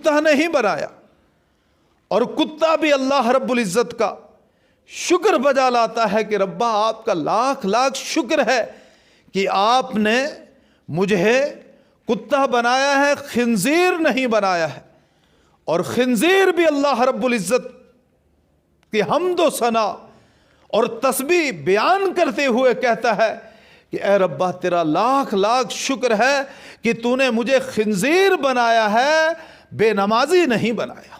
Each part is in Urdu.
کتا نہیں بنایا، اور کتا بھی اللہ رب العزت کا شکر بجا لاتا ہے کہ ربا آپ کا لاکھ لاکھ شکر ہے کہ آپ نے مجھے کتا بنایا ہے، خنزیر نہیں بنایا ہے۔ اور خنزیر بھی اللہ رب العزت کی حمد و ثنا اور تسبیح بیان کرتے ہوئے کہتا ہے کہ اے ربا تیرا لاکھ لاکھ شکر ہے کہ تو نے مجھے خنزیر بنایا ہے، بے نمازی نہیں بنایا۔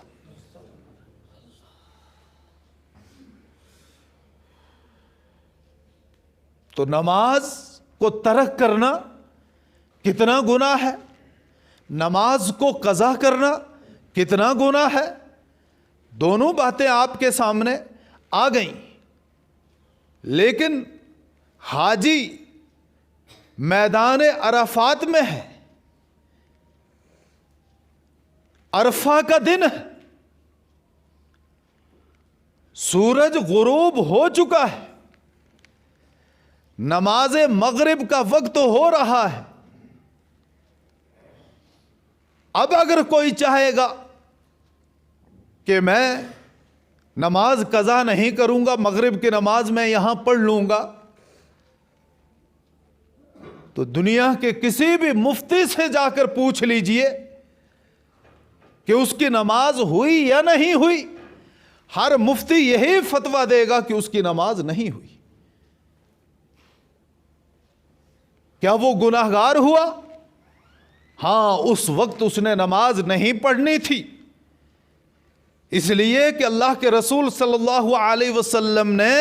تو نماز کو ترک کرنا کتنا گناہ ہے، نماز کو قضا کرنا کتنا گناہ ہے۔ دونوں باتیں آپ کے سامنے آ گئیں، لیکن حاجی میدان عرفات میں ہے، عرفہ کا دن ہے، سورج غروب ہو چکا ہے، نماز مغرب کا وقت ہو رہا ہے۔ اب اگر کوئی چاہے گا کہ میں نماز قضا نہیں کروں گا، مغرب کی نماز میں یہاں پڑھ لوں گا، تو دنیا کے کسی بھی مفتی سے جا کر پوچھ لیجئے کہ اس کی نماز ہوئی یا نہیں ہوئی، ہر مفتی یہی فتویٰ دے گا کہ اس کی نماز نہیں ہوئی۔ کیا وہ گناہگار ہوا؟ ہاں، اس وقت اس نے نماز نہیں پڑھنی تھی، اس لیے کہ اللہ کے رسول صلی اللہ علیہ وسلم نے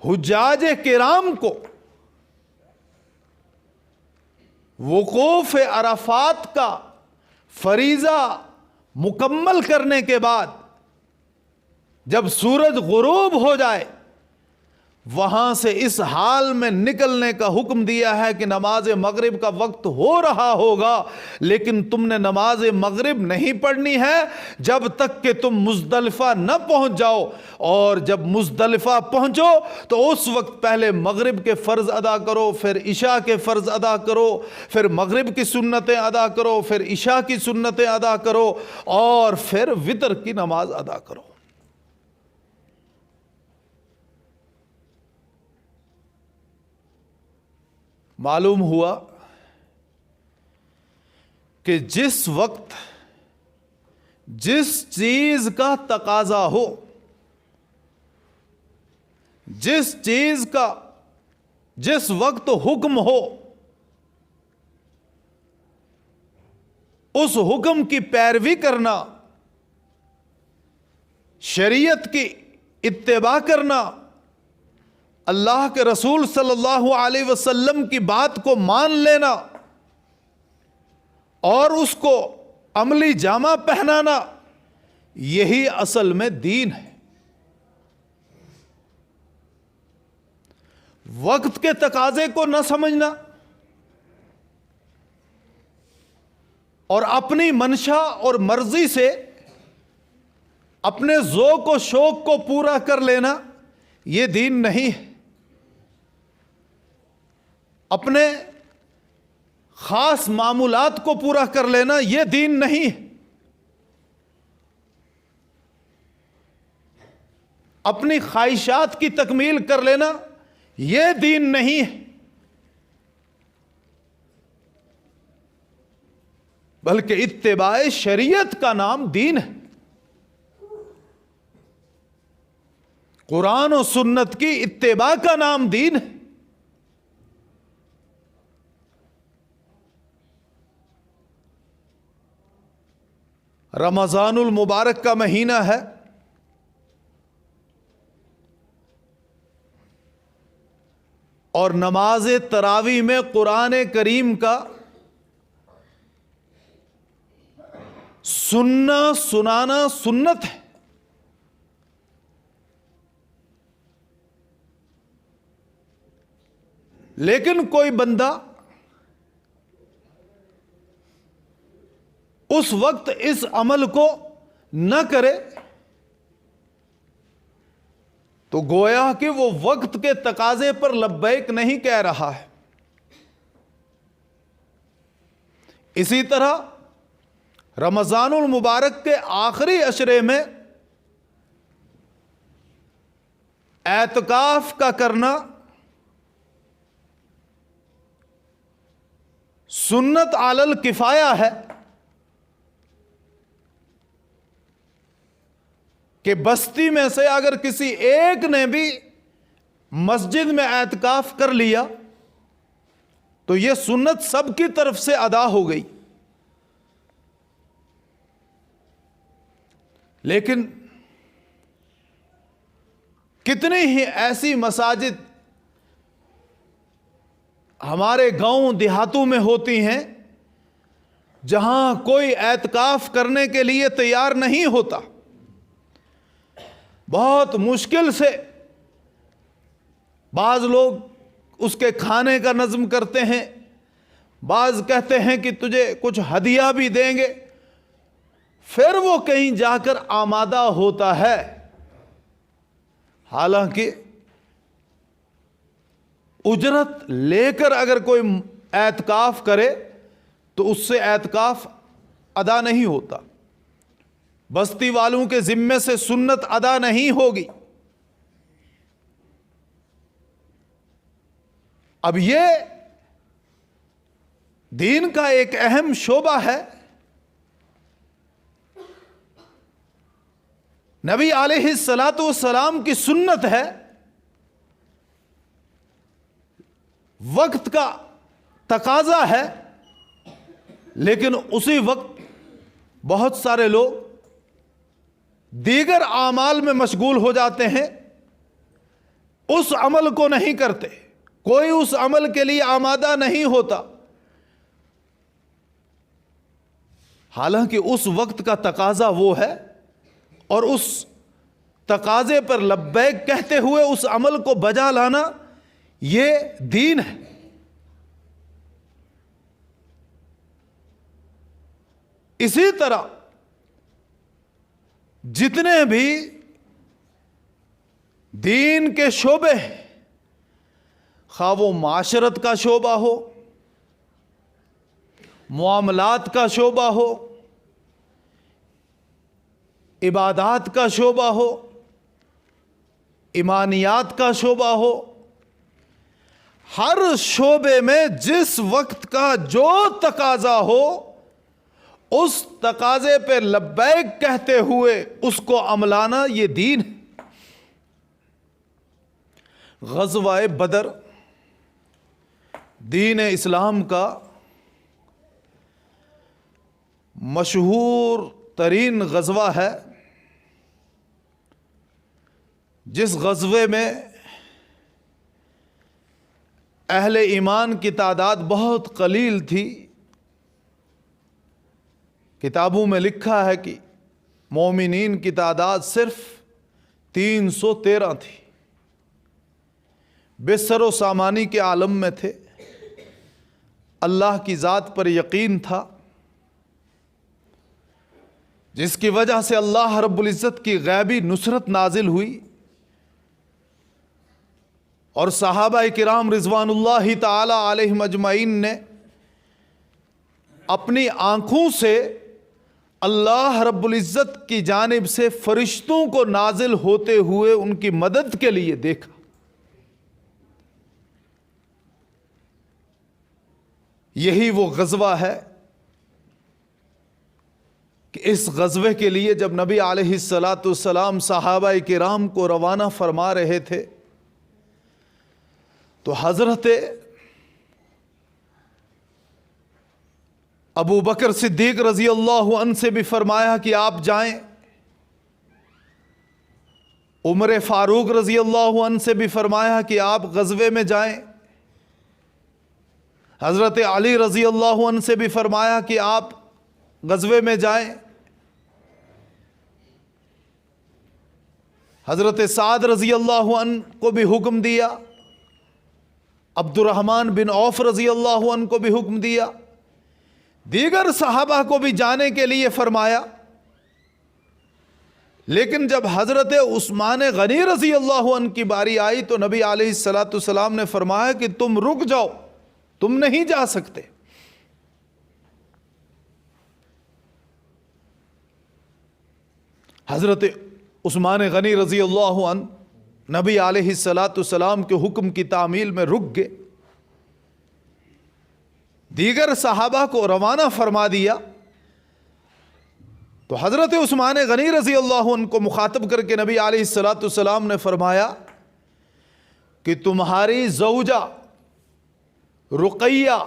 حجاج کرام کو وقوف عرفات کا فریضہ مکمل کرنے کے بعد جب سورج غروب ہو جائے وہاں سے اس حال میں نکلنے کا حکم دیا ہے کہ نماز مغرب کا وقت ہو رہا ہوگا، لیکن تم نے نماز مغرب نہیں پڑھنی ہے جب تک کہ تم مزدلفہ نہ پہنچ جاؤ، اور جب مزدلفہ پہنچو تو اس وقت پہلے مغرب کے فرض ادا کرو، پھر عشاء کے فرض ادا کرو، پھر مغرب کی سنتیں ادا کرو، پھر عشاء کی سنتیں ادا کرو، اور پھر وتر کی نماز ادا کرو۔ معلوم ہوا کہ جس وقت جس چیز کا تقاضا ہو، جس چیز کا جس وقت حکم ہو، اس حکم کی پیروی کرنا، شریعت کی اتباع کرنا، اللہ کے رسول صلی اللہ علیہ وسلم کی بات کو مان لینا اور اس کو عملی جامہ پہنانا، یہی اصل میں دین ہے۔ وقت کے تقاضے کو نہ سمجھنا اور اپنی منشا اور مرضی سے اپنے ذوق و شوق کو پورا کر لینا، یہ دین نہیں ہے۔ اپنے خاص معمولات کو پورا کر لینا، یہ دین نہیں ہے۔ اپنی خواہشات کی تکمیل کر لینا، یہ دین نہیں ہے۔ بلکہ اتباع شریعت کا نام دین ہے۔ قرآن و سنت کی اتباع کا نام دین ہے۔ رمضان المبارک کا مہینہ ہے، اور نماز تراویح میں قرآن کریم کا سننا سنانا سنت ہے۔ لیکن کوئی بندہ اس وقت اس عمل کو نہ کرے تو گویا کہ وہ وقت کے تقاضے پر لبیک نہیں کہہ رہا ہے۔ اسی طرح رمضان المبارک کے آخری عشرے میں اعتکاف کا کرنا سنت علی الکفایہ ہے کہ بستی میں سے اگر کسی ایک نے بھی مسجد میں اعتکاف کر لیا تو یہ سنت سب کی طرف سے ادا ہو گئی. لیکن کتنی ہی ایسی مساجد ہمارے گاؤں دیہاتوں میں ہوتی ہیں جہاں کوئی اعتکاف کرنے کے لیے تیار نہیں ہوتا. بہت مشکل سے بعض لوگ اس کے کھانے کا نظم کرتے ہیں، بعض کہتے ہیں کہ تجھے کچھ ہدیہ بھی دیں گے، پھر وہ کہیں جا کر آمادہ ہوتا ہے. حالانکہ اجرت لے کر اگر کوئی اعتکاف کرے تو اس سے اعتکاف ادا نہیں ہوتا، بستی والوں کے ذمے سے سنت ادا نہیں ہوگی. اب یہ دین کا ایک اہم شعبہ ہے. نبی علیہ الصلاۃ والسلام کی سنت ہے. وقت کا تقاضا ہے، لیکن اسی وقت بہت سارے لوگ دیگر اعمال میں مشغول ہو جاتے ہیں، اس عمل کو نہیں کرتے، کوئی اس عمل کے لیے آمادہ نہیں ہوتا. حالانکہ اس وقت کا تقاضا وہ ہے، اور اس تقاضے پر لبیک کہتے ہوئے اس عمل کو بجا لانا یہ دین ہے. اسی طرح جتنے بھی دین کے شعبے ہیں، خواہ وہ معاشرت کا شعبہ ہو، معاملات کا شعبہ ہو، عبادات کا شعبہ ہو، ایمانیات کا شعبہ ہو، ہر شعبے میں جس وقت کا جو تقاضا ہو اس تقاضے پہ لبیک کہتے ہوئے اس کو عملانا یہ دین ہے. غزوہ بدر دین اسلام کا مشہور ترین غزوہ ہے، جس غزوے میں اہل ایمان کی تعداد بہت قلیل تھی. کتابوں میں لکھا ہے کہ مومنین کی تعداد صرف 313 تھی. بے سر و سامانی کے عالم میں تھے، اللہ کی ذات پر یقین تھا، جس کی وجہ سے اللہ رب العزت کی غیبی نصرت نازل ہوئی، اور صحابہ کرام رضوان اللہ تعالی علیہم اجمعین نے اپنی آنکھوں سے اللہ رب العزت کی جانب سے فرشتوں کو نازل ہوتے ہوئے ان کی مدد کے لیے دیکھا. یہی وہ غزوہ ہے کہ اس غزوے کے لیے جب نبی علیہ الصلاۃ والسلام صحابہ کرام کو روانہ فرما رہے تھے تو حضرت ابو بکر صدیق رضی اللہ عنہ سے بھی فرمایا کہ آپ جائیں، عمر فاروق رضی اللہ عنہ سے بھی فرمایا کہ آپ غزوے میں جائیں، حضرت علی رضی اللہ عنہ سے بھی فرمایا کہ آپ غزوے میں جائیں، حضرت سعد رضی اللہ عنہ کو بھی حکم دیا، عبد الرحمن بن عوف رضی اللہ عنہ کو بھی حکم دیا، دیگر صحابہ کو بھی جانے کے لیے فرمایا. لیکن جب حضرت عثمان غنی رضی اللہ عنہ کی باری آئی تو نبی علیہ الصلاۃ والسلام نے فرمایا کہ تم رک جاؤ، تم نہیں جا سکتے. حضرت عثمان غنی رضی اللہ عنہ نبی علیہ السلام کے حکم کی تعمیل میں رک گئے، دیگر صحابہ کو روانہ فرما دیا، تو حضرت عثمان غنی رضی اللہ عنہ کو مخاطب کر کے نبی علیہ السلام نے فرمایا کہ تمہاری زوجہ رقیہ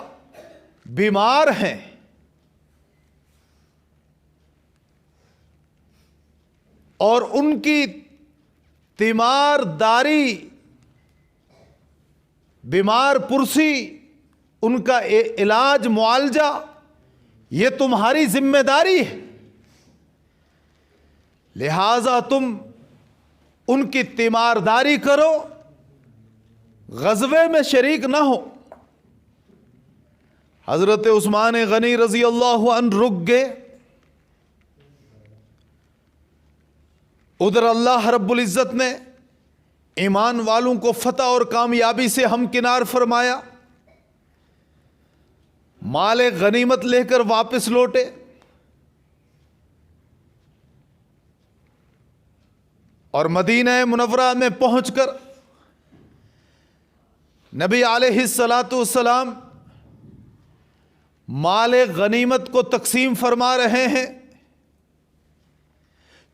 بیمار ہیں، اور ان کی تیمارداری، بیمار پرسی، ان کا علاج معالجہ یہ تمہاری ذمہ داری ہے، لہذا تم ان کی تیمارداری کرو، غزوے میں شریک نہ ہو۔ حضرت عثمان غنی رضی اللہ عنہ رک گئے، ادھر اللہ رب العزت نے ایمان والوں کو فتح اور کامیابی سے ہمکنار فرمایا، مال غنیمت لے کر واپس لوٹے، اور مدینہ منورہ میں پہنچ کر نبی علیہ السلام مال غنیمت کو تقسیم فرما رہے ہیں۔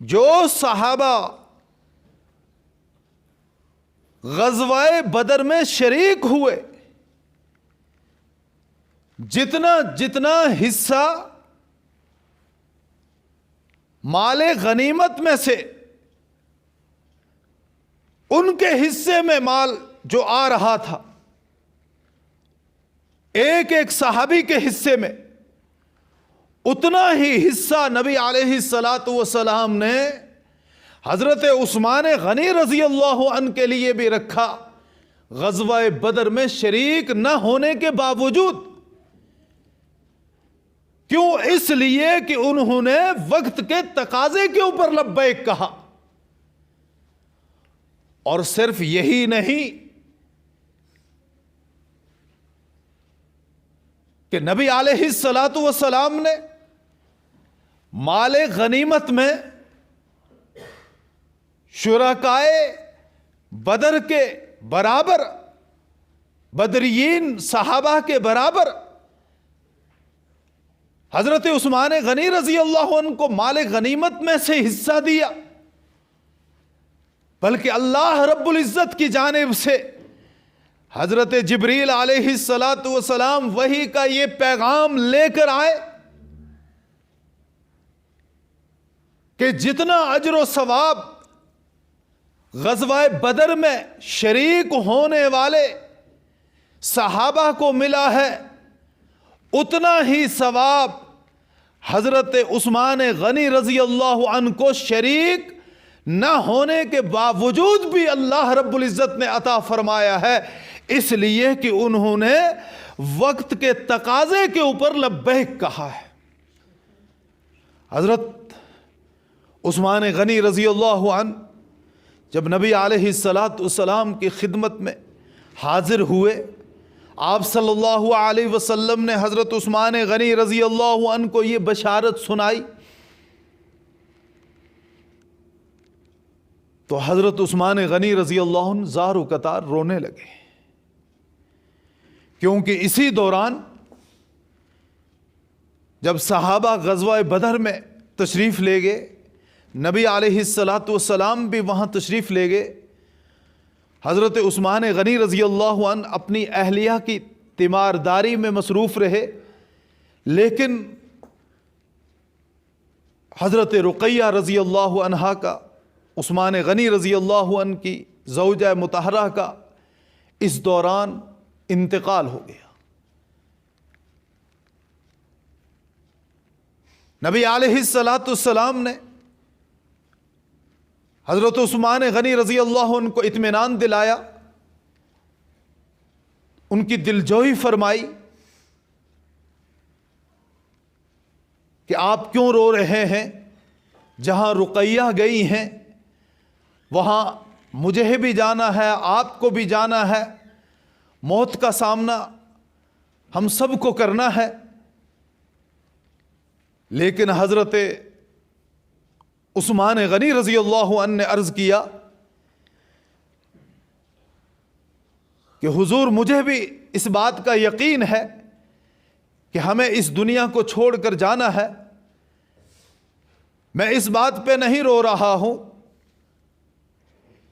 جو صحابہ غزوہ بدر میں شریک ہوئے، جتنا حصہ مال غنیمت میں سے ان کے حصے میں مال جو آ رہا تھا، ایک ایک صحابی کے حصے میں اتنا ہی حصہ نبی علیہ السلام نے حضرت عثمان غنی رضی اللہ عنہ کے لیے بھی رکھا، غزوہ بدر میں شریک نہ ہونے کے باوجود۔ کیوں؟ اس لیے کہ انہوں نے وقت کے تقاضے کے اوپر لبیک کہا، اور صرف یہی نہیں کہ نبی علیہ السلام نے مال غنیمت میں شرکائے بدر کے برابر، بدریین صحابہ کے برابر حضرت عثمان غنی رضی اللہ عنہ کو مال غنیمت میں سے حصہ دیا، بلکہ اللہ رب العزت کی جانب سے حضرت جبریل علیہ السلام وحی کا یہ پیغام لے کر آئے کہ جتنا اجر و ثواب غزوہ بدر میں شریک ہونے والے صحابہ کو ملا ہے، اتنا ہی ثواب حضرت عثمان غنی رضی اللہ عنہ کو شریک نہ ہونے کے باوجود بھی اللہ رب العزت نے عطا فرمایا ہے، اس لیے کہ انہوں نے وقت کے تقاضے کے اوپر لبیک کہا ہے۔ حضرت عثمان غنی رضی اللہ عنہ جب نبی علیہ السلام کی خدمت میں حاضر ہوئے، آپ صلی اللہ علیہ وسلم نے حضرت عثمان غنی رضی اللہ عنہ کو یہ بشارت سنائی، تو حضرت عثمان غنی رضی اللہ عنہ زار و قطار رونے لگے، کیونکہ اسی دوران جب صحابہ غزوہ بدر میں تشریف لے گئے، نبی علیہ السلام بھی وہاں تشریف لے گئے، حضرت عثمان غنی رضی اللہ عنہ اپنی اہلیہ کی تیمارداری میں مصروف رہے، لیکن حضرت رقیہ رضی اللہ عنہا کا، عثمان غنی رضی اللہ عنہ کی زوجہ مطہرہ کا اس دوران انتقال ہو گیا۔ نبی علیہ السلام نے حضرت عثمان غنی رضی اللہ عنہ کو اطمینان دلایا، ان کی دلجوئی فرمائی کہ آپ کیوں رو رہے ہیں، جہاں رقیہ گئی ہیں وہاں مجھے بھی جانا ہے، آپ کو بھی جانا ہے، موت کا سامنا ہم سب کو کرنا ہے۔ لیکن حضرت عثمان غنی رضی اللہ عنہ نے عرض کیا کہ حضور مجھے بھی اس بات کا یقین ہے کہ ہمیں اس دنیا کو چھوڑ کر جانا ہے، میں اس بات پہ نہیں رو رہا ہوں،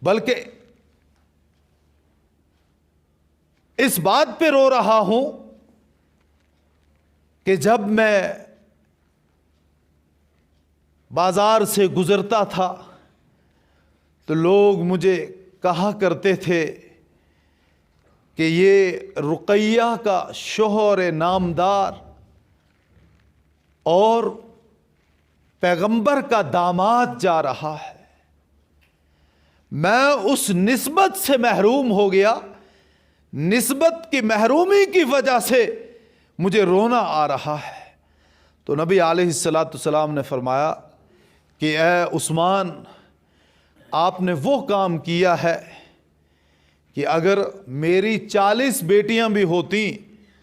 بلکہ اس بات پہ رو رہا ہوں کہ جب میں بازار سے گزرتا تھا تو لوگ مجھے کہا کرتے تھے کہ یہ رقیہ کا شوہر نامدار اور پیغمبر کا داماد جا رہا ہے۔ میں اس نسبت سے محروم ہو گیا، نسبت کی محرومی کی وجہ سے مجھے رونا آ رہا ہے۔ تو نبی علیہ السلام نے فرمایا کہ اے عثمان، آپ نے وہ کام کیا ہے کہ اگر میری 40 بیٹیاں بھی ہوتی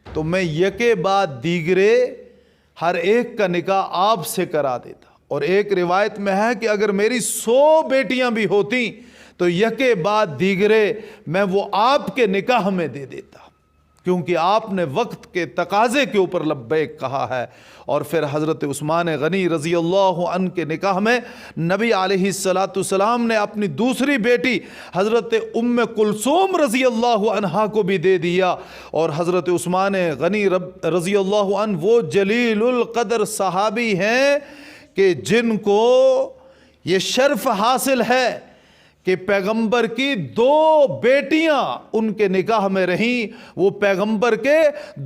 تو میں یکے بعد دیگرے ہر ایک کا نکاح آپ سے کرا دیتا، اور ایک روایت میں ہے کہ اگر میری 100 بیٹیاں بھی ہوتی تو یکے بعد دیگرے میں وہ آپ کے نکاح میں دے دیتا، کیونکہ آپ نے وقت کے تقاضے کے اوپر لبیک کہا ہے۔ اور پھر حضرت عثمان غنی رضی اللہ عنہ کے نکاح میں نبی علیہ السلام نے اپنی دوسری بیٹی حضرت ام کلثوم رضی اللہ عنہا کو بھی دے دیا۔ اور حضرت عثمان غنی رضی اللہ عنہ وہ جلیل القدر صحابی ہیں کہ جن کو یہ شرف حاصل ہے کہ پیغمبر کی 2 بیٹیاں ان کے نکاح میں رہیں، وہ پیغمبر کے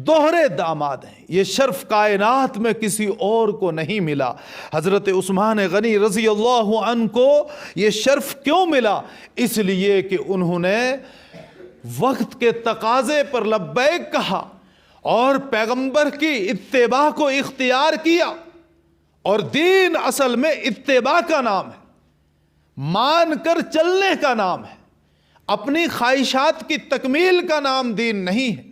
دوہرے داماد ہیں۔ یہ شرف کائنات میں کسی اور کو نہیں ملا۔ حضرت عثمان غنی رضی اللہ عنہ کو یہ شرف کیوں ملا؟ اس لیے کہ انہوں نے وقت کے تقاضے پر لبیک کہا اور پیغمبر کی اتباع کو اختیار کیا۔ اور دین اصل میں اتباع کا نام ہے، مان کر چلنے کا نام ہے، اپنی خواہشات کی تکمیل کا نام دین نہیں ہے،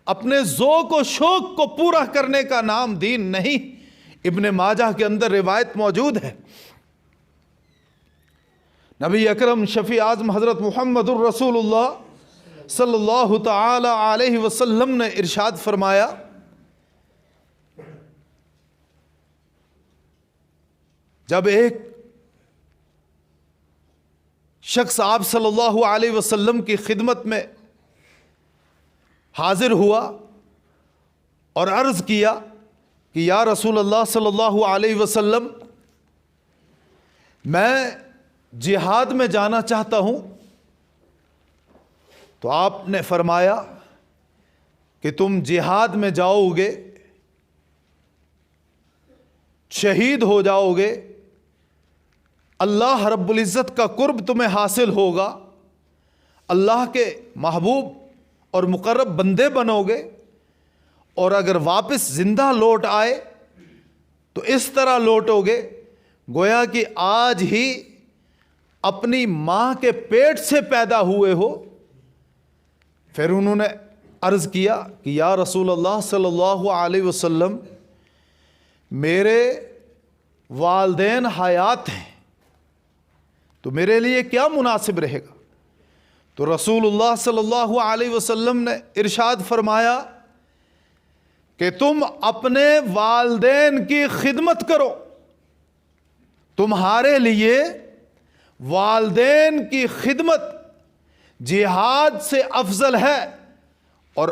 اپنے ذوق و شوق کو پورا کرنے کا نام دین نہیں۔ ابن ماجہ کے اندر روایت موجود ہے، نبی اکرم شفیع اعظم حضرت محمد الرسول اللہ صلی اللہ تعالی علیہ وسلم نے ارشاد فرمایا جب ایک شخص آپ صلی اللہ علیہ وسلم کی خدمت میں حاضر ہوا اور عرض کیا کہ یا رسول اللہ صلی اللہ علیہ وسلم، میں جہاد میں جانا چاہتا ہوں، تو آپ نے فرمایا کہ تم جہاد میں جاؤ گے، شہید ہو جاؤ گے، اللہ رب العزت کا قرب تمہیں حاصل ہوگا، اللہ کے محبوب اور مقرب بندے بنو گے، اور اگر واپس زندہ لوٹ آئے تو اس طرح لوٹو گے گویا کہ آج ہی اپنی ماں کے پیٹ سے پیدا ہوئے ہو۔ پھر انہوں نے عرض کیا کہ یا رسول اللہ صلی اللہ علیہ وسلم، میرے والدین حیات ہیں تو میرے لیے کیا مناسب رہے گا؟ تو رسول اللہ صلی اللہ علیہ وسلم نے ارشاد فرمایا کہ تم اپنے والدین کی خدمت کرو، تمہارے لیے والدین کی خدمت جہاد سے افضل ہے۔ اور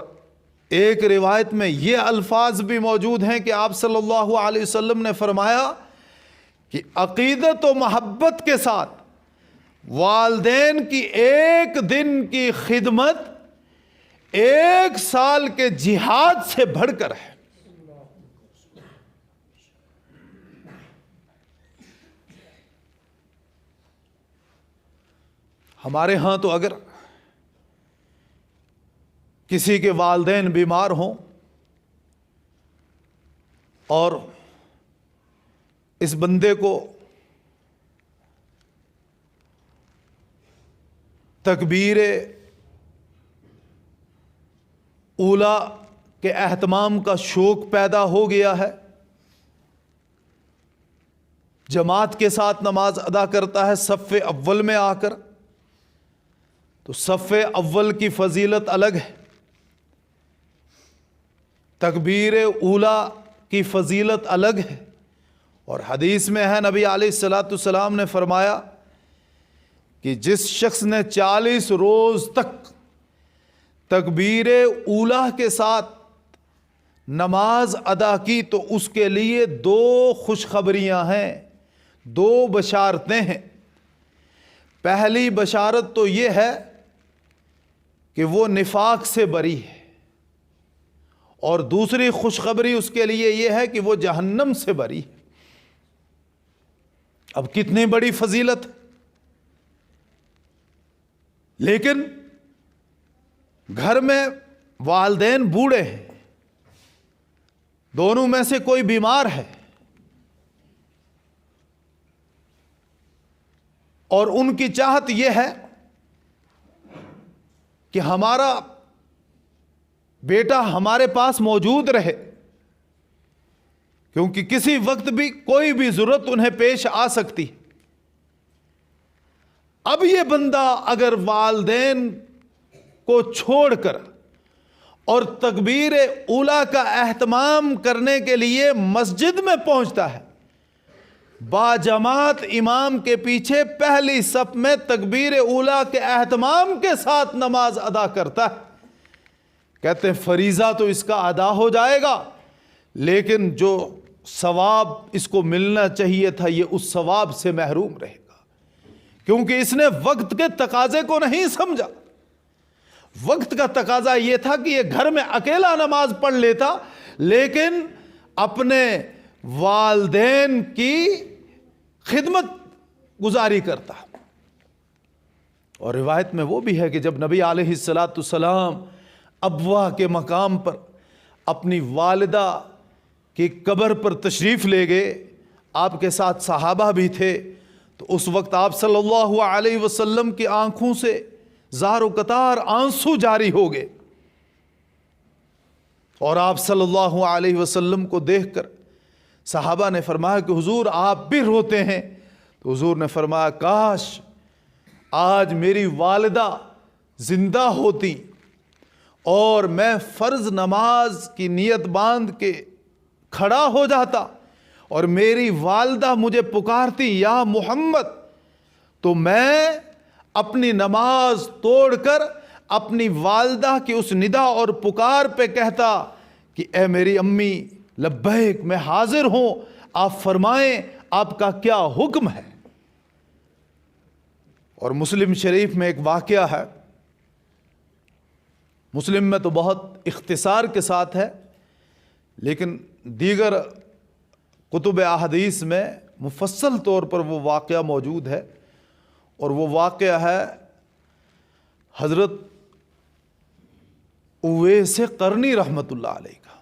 ایک روایت میں یہ الفاظ بھی موجود ہیں کہ آپ صلی اللہ علیہ وسلم نے فرمایا کہ عقیدت و محبت کے ساتھ والدین کی 1 دن کی خدمت 1 سال کے جہاد سے بڑھ کر ہے۔ ہمارے ہاں تو اگر کسی کے والدین بیمار ہوں اور اس بندے کو تکبیر اولا کے اہتمام کا شوق پیدا ہو گیا ہے جماعت کے ساتھ نماز ادا کرتا ہے صف اول میں آ کر، تو صف اول کی فضیلت الگ ہے، تکبیر اولیٰ کی فضیلت الگ ہے۔ اور حدیث میں ہے نبی علیہ الصلوۃ والسلام نے فرمایا کہ جس شخص نے 40 روز تک تکبیر اولیٰ کے ساتھ نماز ادا کی تو اس کے لیے 2 خوشخبریاں ہیں، 2 بشارتیں ہیں۔ پہلی بشارت تو یہ ہے کہ وہ نفاق سے بری ہے، اور دوسری خوشخبری اس کے لیے یہ ہے کہ وہ جہنم سے بری ہے۔ اب کتنی بڑی فضیلت! لیکن گھر میں والدین بوڑھے ہیں، دونوں میں سے کوئی بیمار ہے، اور ان کی چاہت یہ ہے کہ ہمارا بیٹا ہمارے پاس موجود رہے، کیونکہ کسی وقت بھی کوئی بھی ضرورت انہیں پیش آ سکتی۔ اب یہ بندہ اگر والدین کو چھوڑ کر اور تکبیر اولیٰ کا اہتمام کرنے کے لیے مسجد میں پہنچتا ہے، باجماعت امام کے پیچھے پہلی صف میں تکبیر اولیٰ کے اہتمام کے ساتھ نماز ادا کرتا ہے، کہتے ہیں فریضہ تو اس کا ادا ہو جائے گا، لیکن جو ثواب اس کو ملنا چاہیے تھا یہ اس ثواب سے محروم رہے گا، کیونکہ اس نے وقت کے تقاضے کو نہیں سمجھا۔ وقت کا تقاضا یہ تھا کہ یہ گھر میں اکیلا نماز پڑھ لیتا، لیکن اپنے والدین کی خدمت گزاری کرتا۔ اور روایت میں وہ بھی ہے کہ جب نبی علیہ الصلوۃ والسلام ابواہ کے مقام پر اپنی والدہ کی قبر پر تشریف لے گئے، آپ کے ساتھ صحابہ بھی تھے، تو اس وقت آپ صلی اللہ علیہ وسلم کی آنکھوں سے زار و قطار آنسو جاری ہو گئے، اور آپ صلی اللہ علیہ وسلم کو دیکھ کر صحابہ نے فرمایا کہ حضور آپ بھی روتے ہیں، تو حضور نے فرمایا کاش آج میری والدہ زندہ ہوتی اور میں فرض نماز کی نیت باندھ کے کھڑا ہو جاتا اور میری والدہ مجھے پکارتی یا محمد، تو میں اپنی نماز توڑ کر اپنی والدہ کی اس ندا اور پکار پہ کہتا کہ اے میری امی لبیک، میں حاضر ہوں، آپ فرمائیں آپ کا کیا حکم ہے۔ اور مسلم شریف میں ایک واقعہ ہے، مسلم میں تو بہت اختصار کے ساتھ ہے، لیکن دیگر کتب احادیث میں مفصل طور پر وہ واقعہ موجود ہے، اور وہ واقعہ ہے حضرت اویس قرنی رحمۃ اللہ علیہ کا۔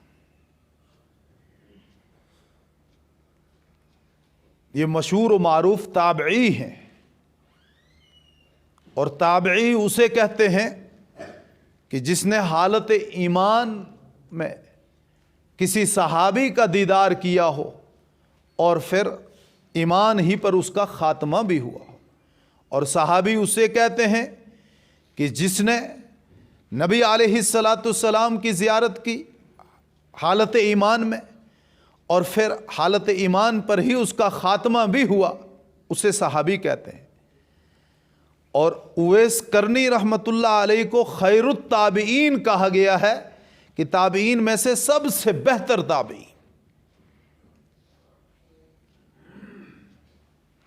یہ مشہور و معروف تابعی ہیں، اور تابعی اسے کہتے ہیں کہ جس نے حالت ایمان میں کسی صحابی کا دیدار کیا ہو اور پھر ایمان ہی پر اس کا خاتمہ بھی ہوا ہو، اور صحابی اسے کہتے ہیں کہ جس نے نبی علیہ الصلوۃ والسلام کی زیارت کی حالت ایمان میں اور پھر حالت ایمان پر ہی اس کا خاتمہ بھی ہوا، اسے صحابی کہتے ہیں۔ اور اویس قرنی رحمۃ اللہ علیہ کو خیر التابعین کہا گیا ہے، کہ تابعین میں سے سب سے بہتر تابعی۔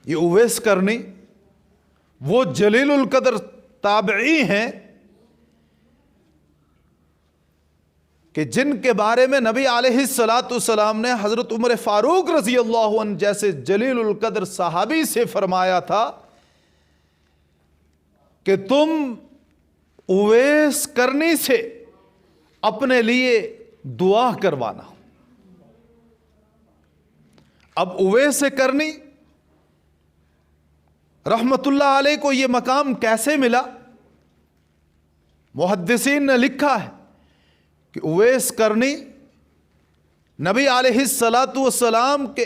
یہ اویس قرنی وہ جلیل القدر تابعی ہیں کہ جن کے بارے میں نبی علیہ الصلوۃ والسلام نے حضرت عمر فاروق رضی اللہ عنہ جیسے جلیل القدر صحابی سے فرمایا تھا کہ تم اویس قرنی سے اپنے لیے دعا کروانا۔ اب اویس قرنی رحمت اللہ علیہ کو یہ مقام کیسے ملا؟ محدثین نے لکھا ہے کہ اویس قرنی نبی علیہ الصلوۃ والسلام کے